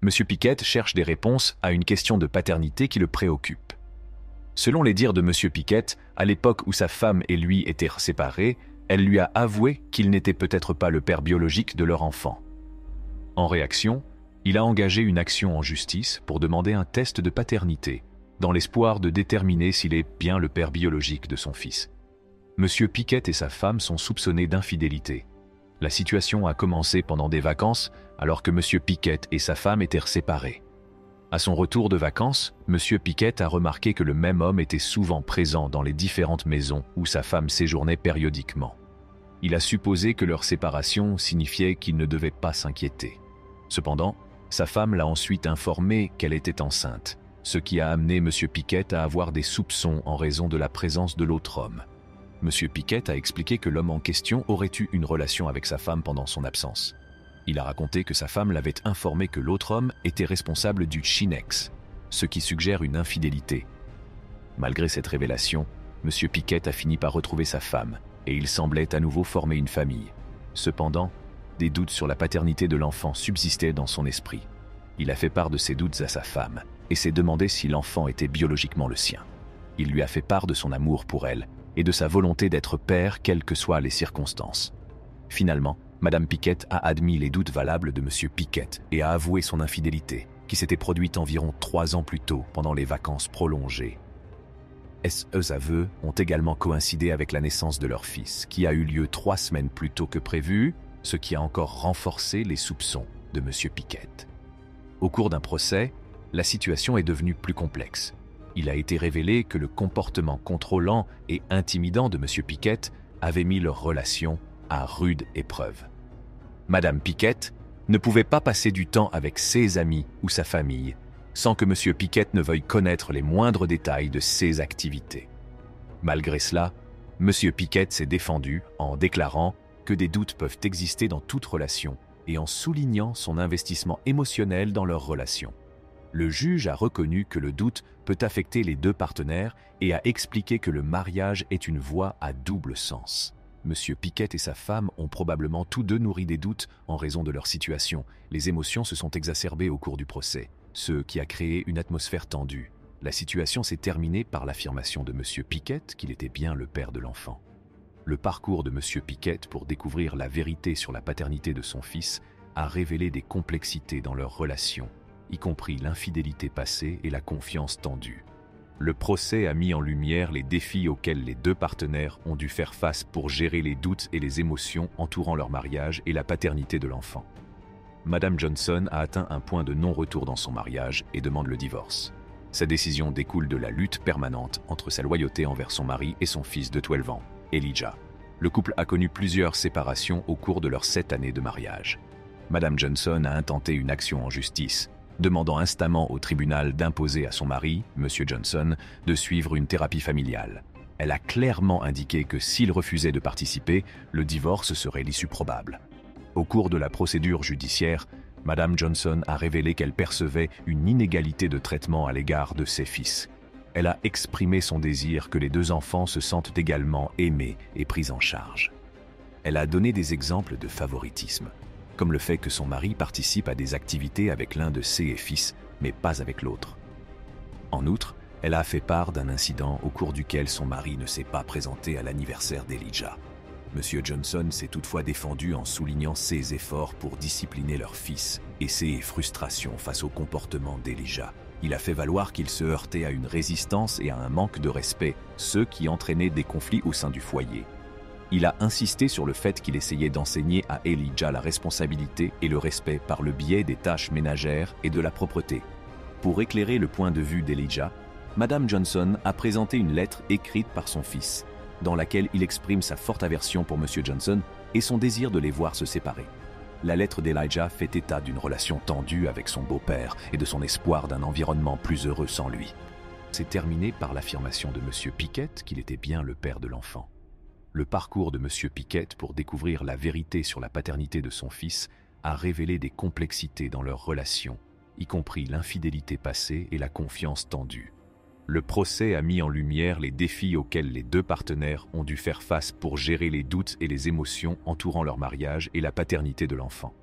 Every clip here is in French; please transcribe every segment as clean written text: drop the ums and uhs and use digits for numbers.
M. Piquet cherche des réponses à une question de paternité qui le préoccupe. Selon les dires de M. Piquet, à l'époque où sa femme et lui étaient séparés, elle lui a avoué qu'il n'était peut-être pas le père biologique de leur enfant. En réaction, il a engagé une action en justice pour demander un test de paternité, dans l'espoir de déterminer s'il est bien le père biologique de son fils. M. Piquet et sa femme sont soupçonnés d'infidélité. La situation a commencé pendant des vacances, alors que M. Piquet et sa femme étaient séparés. À son retour de vacances, M. Piquet a remarqué que le même homme était souvent présent dans les différentes maisons où sa femme séjournait périodiquement. Il a supposé que leur séparation signifiait qu'il ne devait pas s'inquiéter. Cependant, sa femme l'a ensuite informé qu'elle était enceinte, ce qui a amené M. Piquet à avoir des soupçons en raison de la présence de l'autre homme. M. Piquet a expliqué que l'homme en question aurait eu une relation avec sa femme pendant son absence. Il a raconté que sa femme l'avait informé que l'autre homme était responsable du Chinex, ce qui suggère une infidélité. Malgré cette révélation, M. Piquet a fini par retrouver sa femme et il semblait à nouveau former une famille. Cependant, des doutes sur la paternité de l'enfant subsistaient dans son esprit. Il a fait part de ses doutes à sa femme et s'est demandé si l'enfant était biologiquement le sien. Il lui a fait part de son amour pour elle et de sa volonté d'être père quelles que soient les circonstances. Finalement, Madame Piquet a admis les doutes valables de M. Piquet et a avoué son infidélité, qui s'était produite environ 3 ans plus tôt pendant les vacances prolongées. Ces aveux ont également coïncidé avec la naissance de leur fils, qui a eu lieu 3 semaines plus tôt que prévu, ce qui a encore renforcé les soupçons de M. Piquet. Au cours d'un procès, la situation est devenue plus complexe. Il a été révélé que le comportement contrôlant et intimidant de M. Piquet avait mis leur relation à rude épreuve. Madame Piquet ne pouvait pas passer du temps avec ses amis ou sa famille sans que M. Piquet ne veuille connaître les moindres détails de ses activités. Malgré cela, M. Piquet s'est défendu en déclarant que des doutes peuvent exister dans toute relation et en soulignant son investissement émotionnel dans leur relation. Le juge a reconnu que le doute peut affecter les 2 partenaires et a expliqué que le mariage est une voie à double sens. M. Piquet et sa femme ont probablement tous 2 nourri des doutes en raison de leur situation. Les émotions se sont exacerbées au cours du procès, ce qui a créé une atmosphère tendue. La situation s'est terminée par l'affirmation de M. Piquet qu'il était bien le père de l'enfant. Le parcours de M. Piquet pour découvrir la vérité sur la paternité de son fils a révélé des complexités dans leur relation, y compris l'infidélité passée et la confiance tendue. Le procès a mis en lumière les défis auxquels les 2 partenaires ont dû faire face pour gérer les doutes et les émotions entourant leur mariage et la paternité de l'enfant. Madame Johnson a atteint un point de non-retour dans son mariage et demande le divorce. Sa décision découle de la lutte permanente entre sa loyauté envers son mari et son fils de 12 ans, Elijah. Le couple a connu plusieurs séparations au cours de leurs 7 années de mariage. Madame Johnson a intenté une action en justice, demandant instamment au tribunal d'imposer à son mari, M. Johnson, de suivre une thérapie familiale. Elle a clairement indiqué que s'il refusait de participer, le divorce serait l'issue probable. Au cours de la procédure judiciaire, Madame Johnson a révélé qu'elle percevait une inégalité de traitement à l'égard de ses fils. Elle a exprimé son désir que les 2 enfants se sentent également aimés et pris en charge. Elle a donné des exemples de favoritisme, comme le fait que son mari participe à des activités avec l'un de ses fils, mais pas avec l'autre. En outre, elle a fait part d'un incident au cours duquel son mari ne s'est pas présenté à l'anniversaire d'Elijah. M. Johnson s'est toutefois défendu en soulignant ses efforts pour discipliner leur fils et ses frustrations face au comportement d'Elijah. Il a fait valoir qu'il se heurtait à une résistance et à un manque de respect, ce qui entraînait des conflits au sein du foyer. Il a insisté sur le fait qu'il essayait d'enseigner à Elijah la responsabilité et le respect par le biais des tâches ménagères et de la propreté. Pour éclairer le point de vue d'Elijah, Madame Johnson a présenté une lettre écrite par son fils, dans laquelle il exprime sa forte aversion pour M. Johnson et son désir de les voir se séparer. La lettre d'Elijah fait état d'une relation tendue avec son beau-père et de son espoir d'un environnement plus heureux sans lui. C'est terminé par l'affirmation de M. Piquet qu'il était bien le père de l'enfant. Le parcours de M. Piquet pour découvrir la vérité sur la paternité de son fils a révélé des complexités dans leur relation, y compris l'infidélité passée et la confiance tendue. Le procès a mis en lumière les défis auxquels les 2 partenaires ont dû faire face pour gérer les doutes et les émotions entourant leur mariage et la paternité de l'enfant.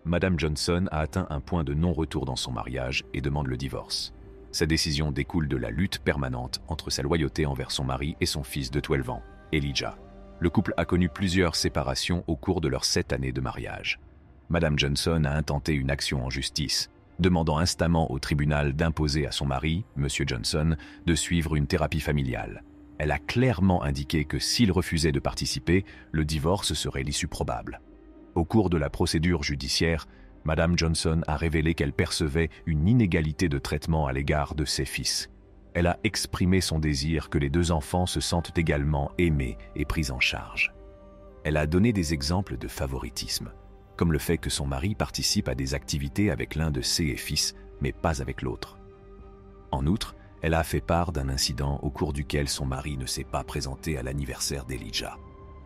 Madame Johnson a atteint un point de non-retour dans son mariage et demande le divorce. Sa décision découle de la lutte permanente entre sa loyauté envers son mari et son fils de 12 ans, Elijah. Le couple a connu plusieurs séparations au cours de leurs 7 années de mariage. Madame Johnson a intenté une action en justice, demandant instamment au tribunal d'imposer à son mari, Monsieur Johnson, de suivre une thérapie familiale. Elle a clairement indiqué que s'il refusait de participer, le divorce serait l'issue probable. Au cours de la procédure judiciaire, Madame Johnson a révélé qu'elle percevait une inégalité de traitement à l'égard de ses fils. Elle a exprimé son désir que les 2 enfants se sentent également aimés et pris en charge. Elle a donné des exemples de favoritisme, comme le fait que son mari participe à des activités avec l'un de ses fils, mais pas avec l'autre. En outre, elle a fait part d'un incident au cours duquel son mari ne s'est pas présenté à l'anniversaire d'Elijah.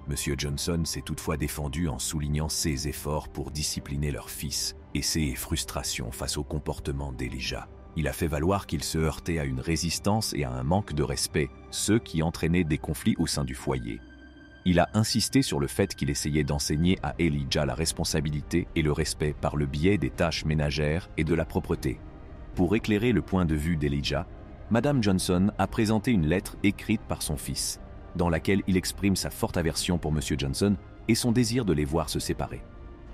Monsieur Johnson s'est toutefois défendu en soulignant ses efforts pour discipliner leur fils et ses frustrations face au comportement d'Elijah. Il a fait valoir qu'il se heurtait à une résistance et à un manque de respect, ce qui entraînait des conflits au sein du foyer. Il a insisté sur le fait qu'il essayait d'enseigner à Elijah la responsabilité et le respect par le biais des tâches ménagères et de la propreté. Pour éclairer le point de vue d'Elijah, Madame Johnson a présenté une lettre écrite par son fils, dans laquelle il exprime sa forte aversion pour Monsieur Johnson et son désir de les voir se séparer.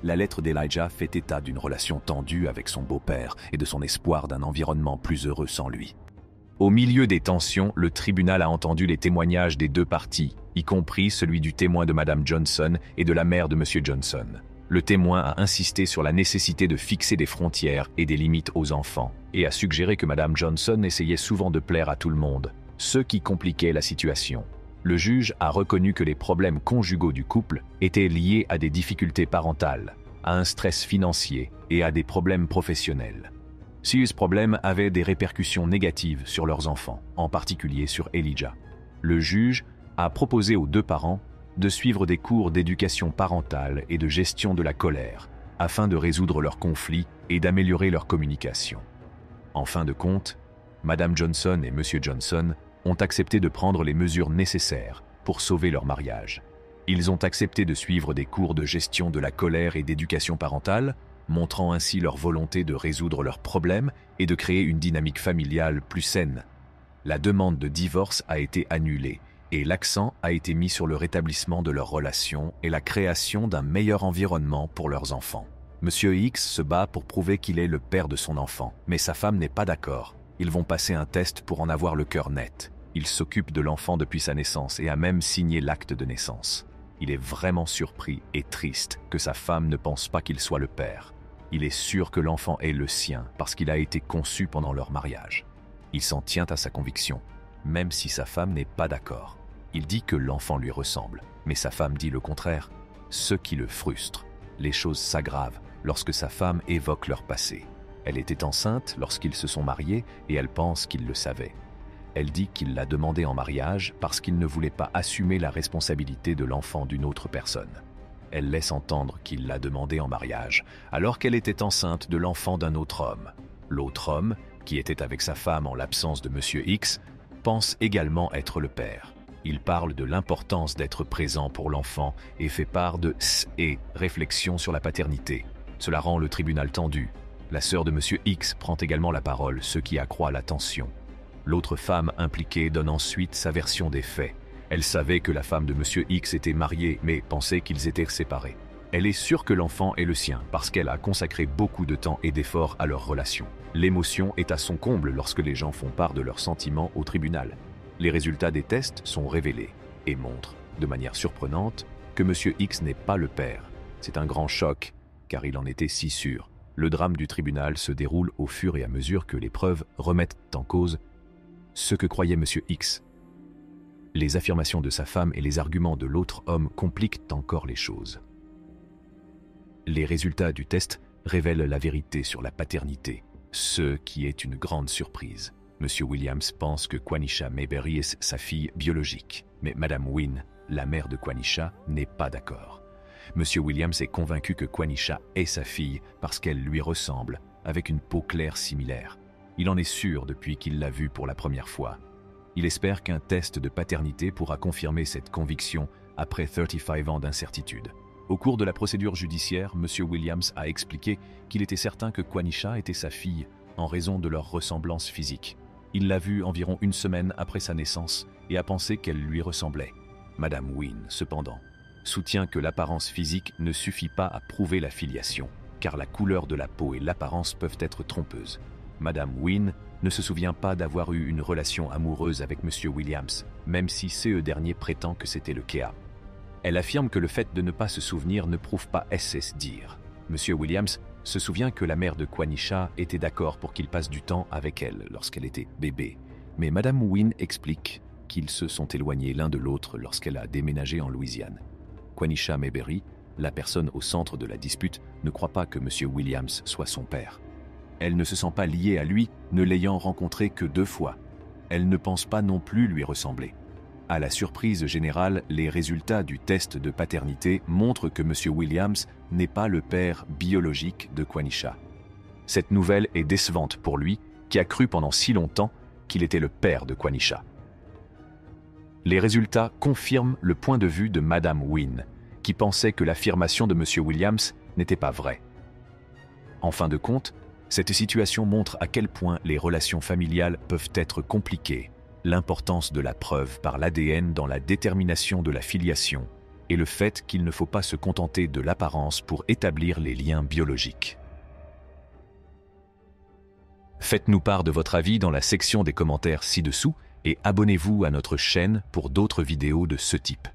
La lettre d'Elijah fait état d'une relation tendue avec son beau-père et de son espoir d'un environnement plus heureux sans lui. Au milieu des tensions, le tribunal a entendu les témoignages des 2 parties, y compris celui du témoin de Madame Johnson et de la mère de Monsieur Johnson. Le témoin a insisté sur la nécessité de fixer des frontières et des limites aux enfants, et a suggéré que Madame Johnson essayait souvent de plaire à tout le monde, ce qui compliquait la situation. Le juge a reconnu que les problèmes conjugaux du couple étaient liés à des difficultés parentales, à un stress financier et à des problèmes professionnels. Ces problèmes avaient des répercussions négatives sur leurs enfants, en particulier sur Elijah. Le juge a proposé aux 2 parents de suivre des cours d'éducation parentale et de gestion de la colère, afin de résoudre leurs conflits et d'améliorer leur communication. En fin de compte, Madame Johnson et Monsieur Johnson ont accepté de prendre les mesures nécessaires pour sauver leur mariage. Ils ont accepté de suivre des cours de gestion de la colère et d'éducation parentale, montrant ainsi leur volonté de résoudre leurs problèmes et de créer une dynamique familiale plus saine. La demande de divorce a été annulée et l'accent a été mis sur le rétablissement de leur relation et la création d'un meilleur environnement pour leurs enfants. Monsieur X se bat pour prouver qu'il est le père de son enfant, mais sa femme n'est pas d'accord. Ils vont passer un test pour en avoir le cœur net. Il s'occupe de l'enfant depuis sa naissance et a même signé l'acte de naissance. Il est vraiment surpris et triste que sa femme ne pense pas qu'il soit le père. Il est sûr que l'enfant est le sien parce qu'il a été conçu pendant leur mariage. Il s'en tient à sa conviction, même si sa femme n'est pas d'accord. Il dit que l'enfant lui ressemble, mais sa femme dit le contraire, ce qui le frustre. Les choses s'aggravent lorsque sa femme évoque leur passé. Elle était enceinte lorsqu'ils se sont mariés et elle pense qu'il le savait. Elle dit qu'il l'a demandé en mariage parce qu'il ne voulait pas assumer la responsabilité de l'enfant d'une autre personne. Elle laisse entendre qu'il l'a demandé en mariage alors qu'elle était enceinte de l'enfant d'un autre homme. L'autre homme, qui était avec sa femme en l'absence de Monsieur X, pense également être le père. Il parle de l'importance d'être présent pour l'enfant et fait part de réflexions sur la paternité. Cela rend le tribunal tendu. La sœur de Monsieur X prend également la parole, ce qui accroît la tension. L'autre femme impliquée donne ensuite sa version des faits. Elle savait que la femme de Monsieur X était mariée, mais pensait qu'ils étaient séparés. Elle est sûre que l'enfant est le sien, parce qu'elle a consacré beaucoup de temps et d'efforts à leur relation. L'émotion est à son comble lorsque les gens font part de leurs sentiments au tribunal. Les résultats des tests sont révélés et montrent, de manière surprenante, que Monsieur X n'est pas le père. C'est un grand choc, car il en était si sûr. Le drame du tribunal se déroule au fur et à mesure que les preuves remettent en cause ce que croyait Monsieur X. Les affirmations de sa femme et les arguments de l'autre homme compliquent encore les choses. Les résultats du test révèlent la vérité sur la paternité, ce qui est une grande surprise. Monsieur Williams pense que Quanisha Mayberry est sa fille biologique, mais Madame Wynne, la mère de Quanisha, n'est pas d'accord. Monsieur Williams est convaincu que Quanisha est sa fille parce qu'elle lui ressemble, avec une peau claire similaire. Il en est sûr depuis qu'il l'a vue pour la première fois. Il espère qu'un test de paternité pourra confirmer cette conviction après 35 ans d'incertitude. Au cours de la procédure judiciaire, M. Williams a expliqué qu'il était certain que Quanisha était sa fille en raison de leur ressemblance physique. Il l'a vue environ une semaine après sa naissance et a pensé qu'elle lui ressemblait. Madame Wynne, cependant, soutient que l'apparence physique ne suffit pas à prouver la filiation, car la couleur de la peau et l'apparence peuvent être trompeuses. Madame Wynne ne se souvient pas d'avoir eu une relation amoureuse avec M. Williams, même si ce dernier prétend que c'était le cas. Elle affirme que le fait de ne pas se souvenir ne prouve pas SS dire. M. Williams se souvient que la mère de Quanisha était d'accord pour qu'il passe du temps avec elle lorsqu'elle était bébé, mais Madame Wynne explique qu'ils se sont éloignés l'un de l'autre lorsqu'elle a déménagé en Louisiane. Quanisha Mayberry, la personne au centre de la dispute, ne croit pas que M. Williams soit son père. Elle ne se sent pas liée à lui, ne l'ayant rencontré que 2 fois. Elle ne pense pas non plus lui ressembler. À la surprise générale, les résultats du test de paternité montrent que M. Williams n'est pas le père biologique de Quanisha. Cette nouvelle est décevante pour lui, qui a cru pendant si longtemps qu'il était le père de Quanisha. Les résultats confirment le point de vue de Madame Wynne, qui pensait que l'affirmation de M. Williams n'était pas vraie. En fin de compte, cette situation montre à quel point les relations familiales peuvent être compliquées, l'importance de la preuve par l'ADN dans la détermination de la filiation et le fait qu'il ne faut pas se contenter de l'apparence pour établir les liens biologiques. Faites-nous part de votre avis dans la section des commentaires ci-dessous et abonnez-vous à notre chaîne pour d'autres vidéos de ce type.